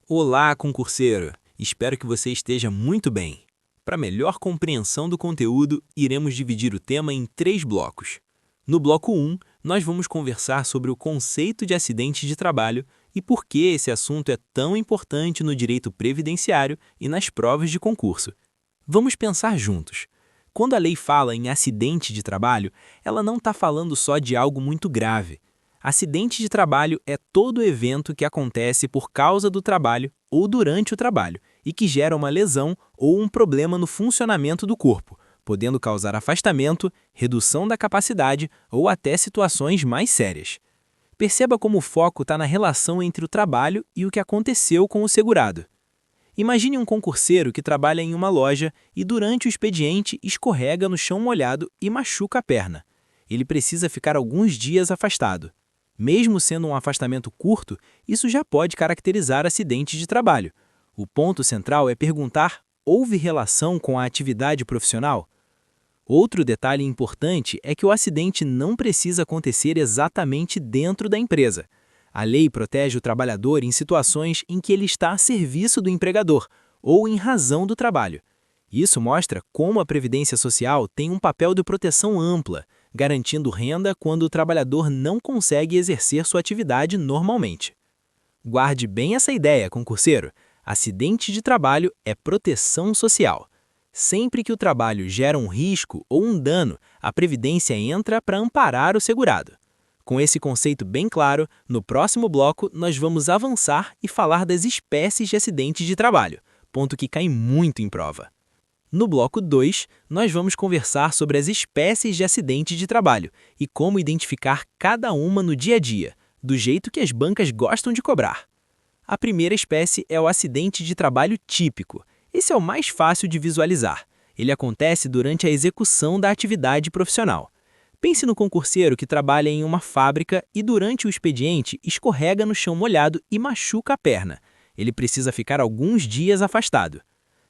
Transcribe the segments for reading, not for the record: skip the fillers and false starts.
Olá, concurseiro! Espero que você esteja muito bem. Para melhor compreensão do conteúdo, iremos dividir o tema em 3 blocos. No bloco 1, nós vamos conversar sobre o conceito de acidente de trabalho e por que esse assunto é tão importante no direito previdenciário e nas provas de concurso. Vamos pensar juntos. Quando a lei fala em acidente de trabalho, ela não está falando só de algo muito grave. Acidente de trabalho é todo evento que acontece por causa do trabalho ou durante o trabalho e que gera uma lesão ou um problema no funcionamento do corpo, podendo causar afastamento, redução da capacidade ou até situações mais sérias. Perceba como o foco está na relação entre o trabalho e o que aconteceu com o segurado. Imagine um concurseiro que trabalha em uma loja e durante o expediente escorrega no chão molhado e machuca a perna. Ele precisa ficar alguns dias afastado. Mesmo sendo um afastamento curto, isso já pode caracterizar acidente de trabalho. O ponto central é perguntar: houve relação com a atividade profissional? Outro detalhe importante é que o acidente não precisa acontecer exatamente dentro da empresa. A lei protege o trabalhador em situações em que ele está a serviço do empregador ou em razão do trabalho. Isso mostra como a Previdência Social tem um papel de proteção ampla, garantindo renda quando o trabalhador não consegue exercer sua atividade normalmente. Guarde bem essa ideia, concurseiro. Acidente de trabalho é proteção social. Sempre que o trabalho gera um risco ou um dano, a Previdência entra para amparar o segurado. Com esse conceito bem claro, no próximo bloco nós vamos avançar e falar das espécies de acidentes de trabalho, ponto que cai muito em prova. No bloco 2, nós vamos conversar sobre as espécies de acidente de trabalho e como identificar cada uma no dia a dia, do jeito que as bancas gostam de cobrar. A primeira espécie é o acidente de trabalho típico. Esse é o mais fácil de visualizar. Ele acontece durante a execução da atividade profissional. Pense no concurseiro que trabalha em uma fábrica e durante o expediente escorrega no chão molhado e machuca a perna. Ele precisa ficar alguns dias afastado.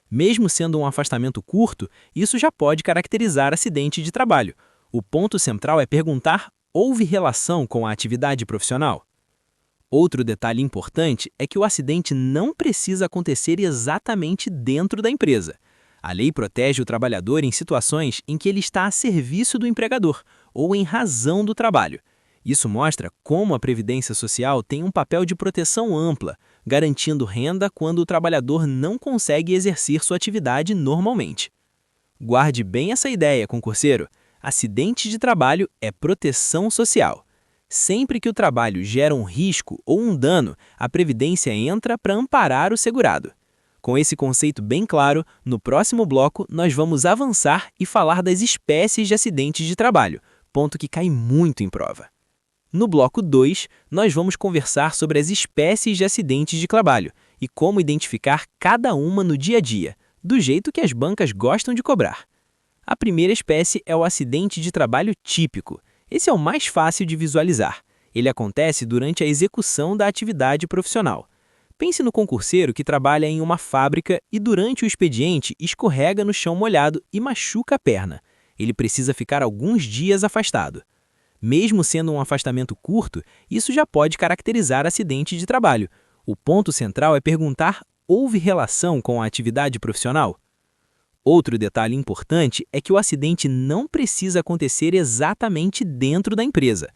Mesmo sendo um afastamento curto, isso já pode caracterizar acidente de trabalho. O ponto central é perguntar: houve relação com a atividade profissional? Outro detalhe importante é que o acidente não precisa acontecer exatamente dentro da empresa. A lei protege o trabalhador em situações em que ele está a serviço do empregador ou em razão do trabalho. Isso mostra como a Previdência Social tem um papel de proteção ampla, garantindo renda quando o trabalhador não consegue exercer sua atividade normalmente. Guarde bem essa ideia, concurseiro. Acidente de trabalho é proteção social. Sempre que o trabalho gera um risco ou um dano, a Previdência entra para amparar o segurado. Com esse conceito bem claro, no próximo bloco nós vamos avançar e falar das espécies de acidentes de trabalho, ponto que cai muito em prova. No bloco 2, nós vamos conversar sobre as espécies de acidentes de trabalho e como identificar cada uma no dia a dia, do jeito que as bancas gostam de cobrar. A primeira espécie é o acidente de trabalho típico. Esse é o mais fácil de visualizar. Ele acontece durante a execução da atividade profissional. Pense no concurseiro que trabalha em uma fábrica e durante o expediente escorrega no chão molhado e machuca a perna. Ele precisa ficar alguns dias afastado. Mesmo sendo um afastamento curto, isso já pode caracterizar acidente de trabalho. O ponto central é perguntar: houve relação com a atividade profissional? Outro detalhe importante é que o acidente não precisa acontecer exatamente dentro da empresa.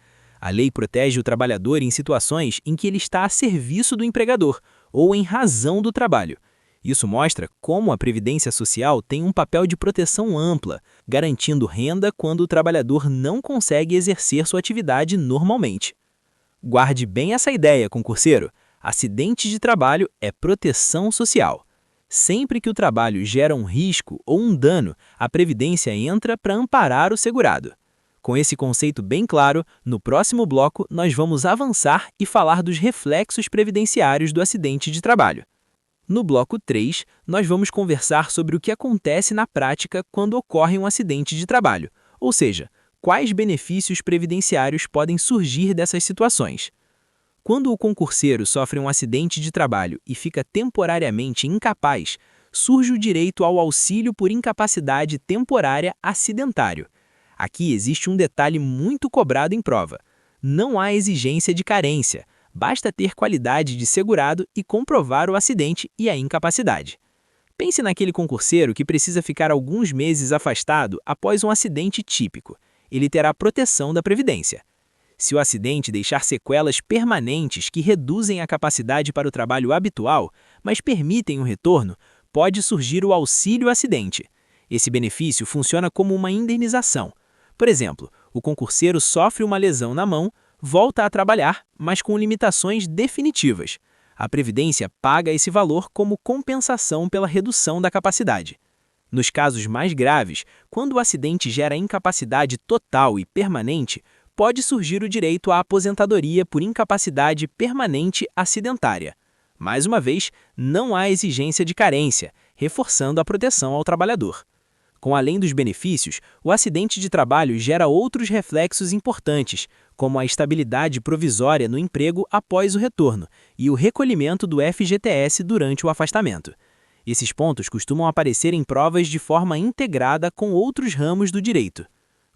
A lei protege o trabalhador em situações em que ele está a serviço do empregador ou em razão do trabalho. Isso mostra como a Previdência Social tem um papel de proteção ampla, garantindo renda quando o trabalhador não consegue exercer sua atividade normalmente. Guarde bem essa ideia, concurseiro. Acidente de trabalho é proteção social. Sempre que o trabalho gera um risco ou um dano, a Previdência entra para amparar o segurado. Com esse conceito bem claro, no próximo bloco nós vamos avançar e falar dos reflexos previdenciários do acidente de trabalho. No bloco 3, nós vamos conversar sobre o que acontece na prática quando ocorre um acidente de trabalho, ou seja, quais benefícios previdenciários podem surgir dessas situações. Quando o concurseiro sofre um acidente de trabalho e fica temporariamente incapaz, surge o direito ao auxílio por incapacidade temporária acidentário. Aqui existe um detalhe muito cobrado em prova. Não há exigência de carência. Basta ter qualidade de segurado e comprovar o acidente e a incapacidade. Pense naquele concurseiro que precisa ficar alguns meses afastado após um acidente típico. Ele terá proteção da Previdência. Se o acidente deixar sequelas permanentes que reduzem a capacidade para o trabalho habitual, mas permitem o retorno, pode surgir o auxílio-acidente. Esse benefício funciona como uma indenização. Por exemplo, o concurseiro sofre uma lesão na mão, volta a trabalhar, mas com limitações definitivas. A Previdência paga esse valor como compensação pela redução da capacidade. Nos casos mais graves, quando o acidente gera incapacidade total e permanente, pode surgir o direito à aposentadoria por incapacidade permanente acidentária. Mais uma vez, não há exigência de carência, reforçando a proteção ao trabalhador. Com além dos benefícios, o acidente de trabalho gera outros reflexos importantes, como a estabilidade provisória no emprego após o retorno e o recolhimento do FGTS durante o afastamento. Esses pontos costumam aparecer em provas de forma integrada com outros ramos do direito.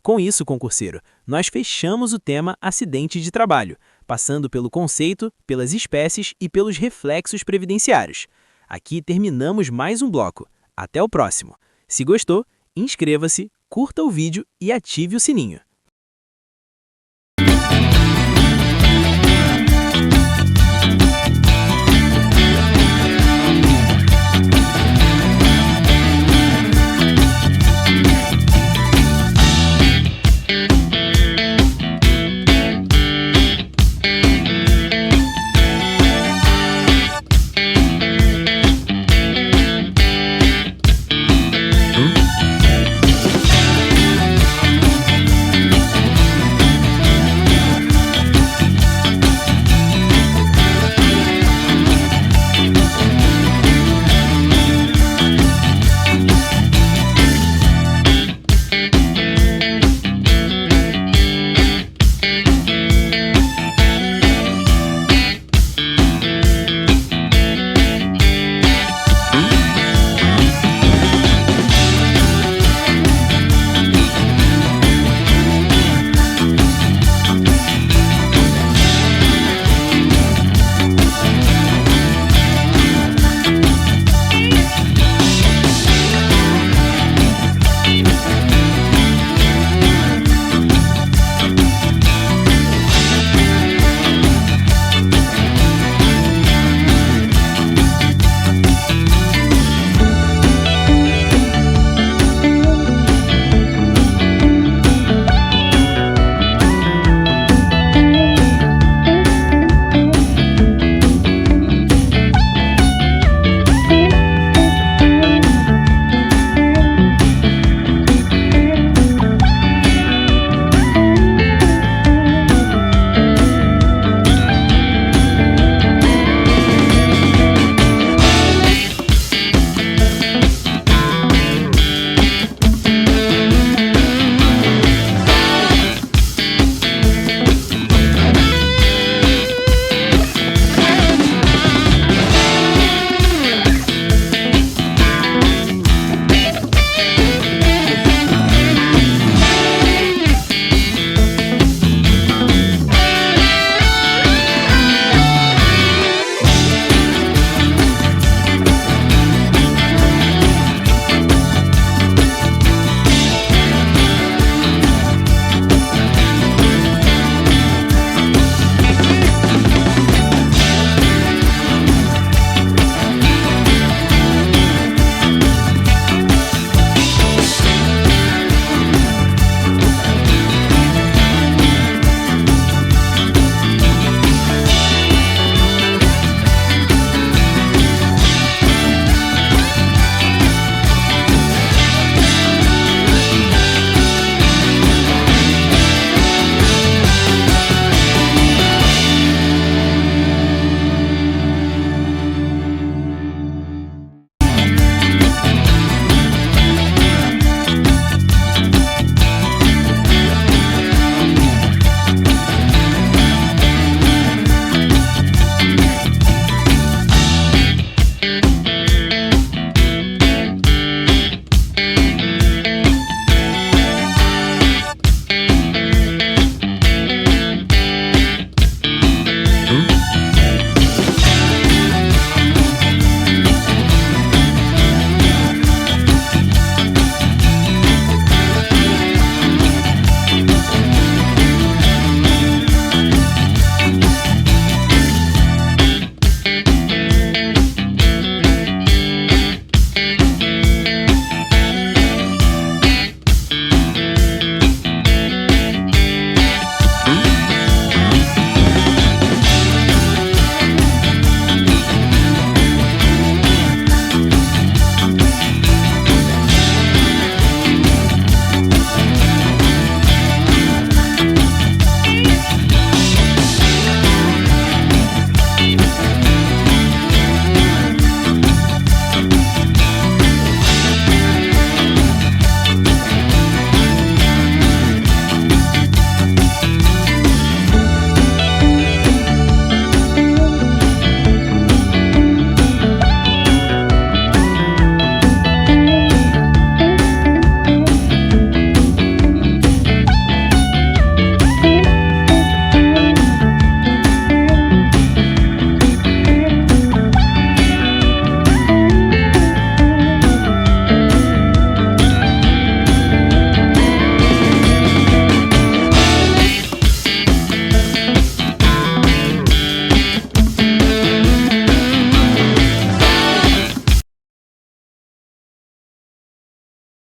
Com isso, concurseiro, nós fechamos o tema acidente de trabalho, passando pelo conceito, pelas espécies e pelos reflexos previdenciários. Aqui terminamos mais um bloco. Até o próximo! Se gostou, inscreva-se, curta o vídeo e ative o sininho.